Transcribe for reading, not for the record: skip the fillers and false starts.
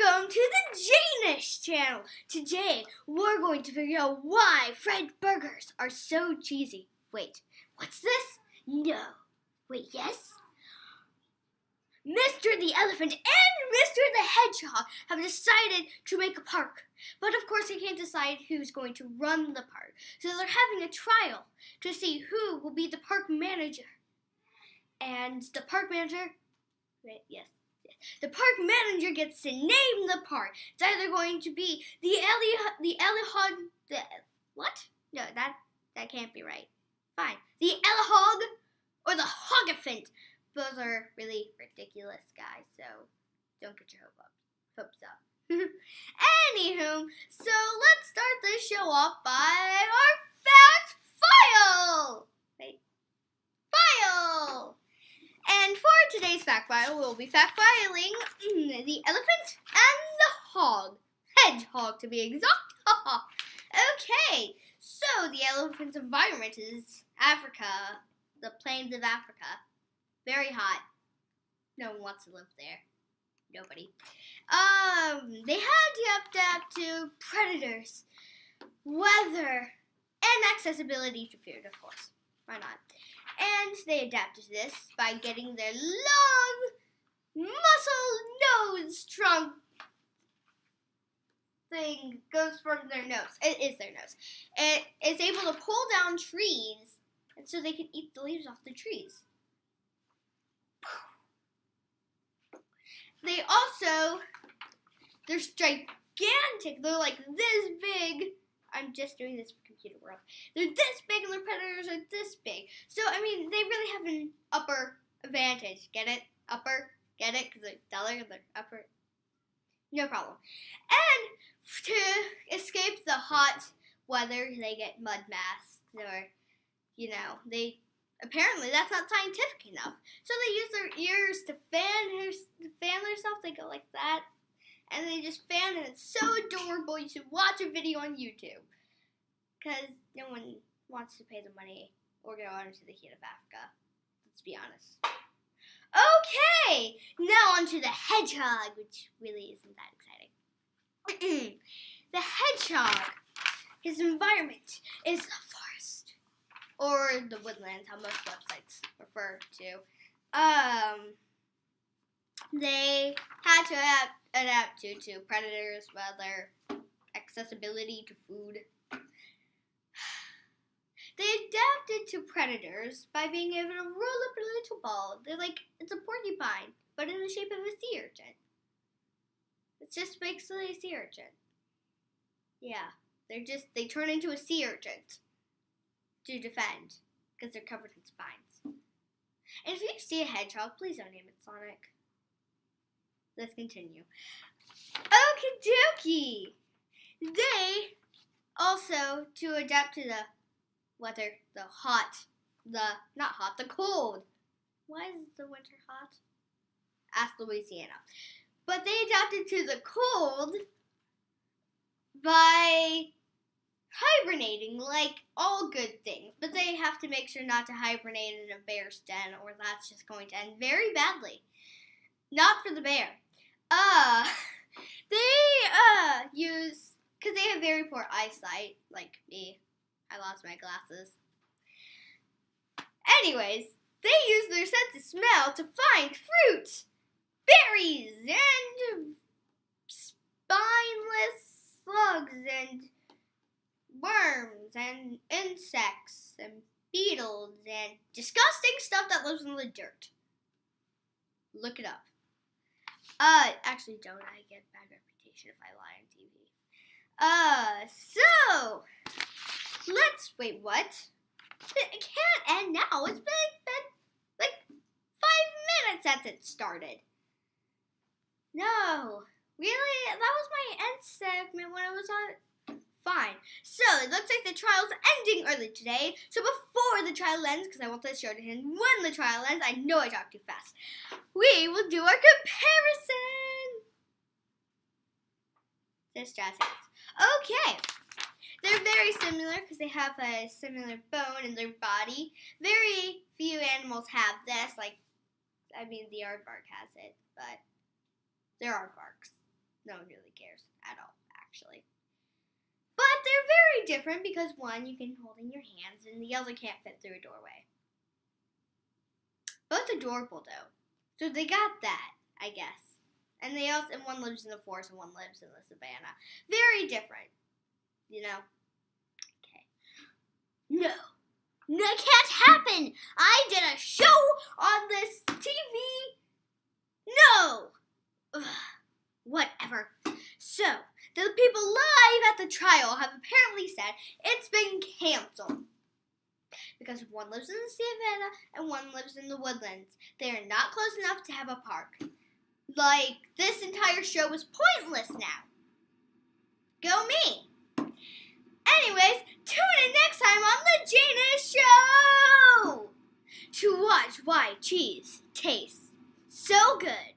Welcome to the Janish channel. Today, we're going to figure out why fried burgers are so cheesy. Wait, what's this? No. Wait, yes? Mr. the Elephant and Mr. the Hedgehog have decided to make a park. But of course, they can't decide who's going to run the park. So they're having a trial to see who will be the park manager. And the park manager... Wait, yes. The park manager gets to name the park. It's either going to be the what? No, that can't be right. Fine. The Elehog or the Hoggephant. Those are really ridiculous, guys, so don't get your hopes up. Anywho, so let's start this show off by our fact file. Wait. File! And for today's fact file, we'll be fact filing the elephant and the hedgehog to be exact. Okay, so the elephant's environment is Africa, the plains of Africa. Very hot. No one wants to live there. Nobody. They had to adapt to predators, weather, and accessibility to food, of course. Why not? And they adapted to this by getting their long, muscle nose trunk thing goes from their nose. It is their nose. It is able to pull down trees, and so they can eat the leaves off the trees. They also, they're gigantic. They're like this big. I'm just doing this for Computer World. They're this big and their predators are this big. So, I mean, they really have an upper advantage. Get it? Upper? Get it? Because they're taller and they're upper. No problem. And to escape the hot weather, they get mud masks. Or, apparently that's not scientific enough. So they use their ears to fan themselves. They go like that. And they just fan, and it's so adorable. You should watch a video on YouTube. Because no one wants to pay the money or go out into the heat of Africa. Let's be honest. Okay! Now on to the hedgehog, which really isn't that exciting. The hedgehog, his environment is the forest. Or the woodlands, how most websites refer to. They had to adapt to predators, weather, accessibility to food. They adapted to predators by being able to roll up a little ball. It's a porcupine, but in the shape of a sea urchin. It's just basically a sea urchin. Yeah, they turn into a sea urchin to defend, because they're covered in spines. And if you see a hedgehog, please don't name it Sonic. Let's continue. Okie dokie! They also, to adapt to the weather, the cold. Why is the winter hot? Ask Louisiana. But they adapted to the cold by hibernating, like all good things. But they have to make sure not to hibernate in a bear's den, or that's just going to end very badly. Not for the bear. They use, because they have very poor eyesight, like me. I lost my glasses. Anyways, they use their sense of smell to find fruit, berries, and spineless slugs, and worms, and insects, and beetles, and disgusting stuff that lives in the dirt. Look it up. Actually don't. I get bad reputation if I lie on TV. So, wait, what? It can't end now. It's been like 5 minutes since it started. No. Really? That was my end segment when it was on. Fine. So, it looks like the trial's ending early today. So before the trial ends, because I want this show to end when the trial ends, I know I talk too fast, we will do our comparison. Just jazz hands. Okay. They're very similar because they have a similar bone in their body. Very few animals have this. The aardvark has it, but they're aardvarks. No one really cares at all, actually. But they're very different because one you can hold in your hands and the other can't fit through a doorway. Both adorable though. So they got that, I guess. And one lives in the forest and one lives in the savannah. Very different. You know? Okay. No, that can't happen. I did a show on this TV. No. Ugh. Whatever. So, the people live at the trial have apparently said it's been canceled. Because one lives in the savannah and one lives in the woodlands. They are not close enough to have a park. Like, this entire show was pointless now. Go me. Anyways, tune in next time on the Janice Show to watch why cheese tastes so good.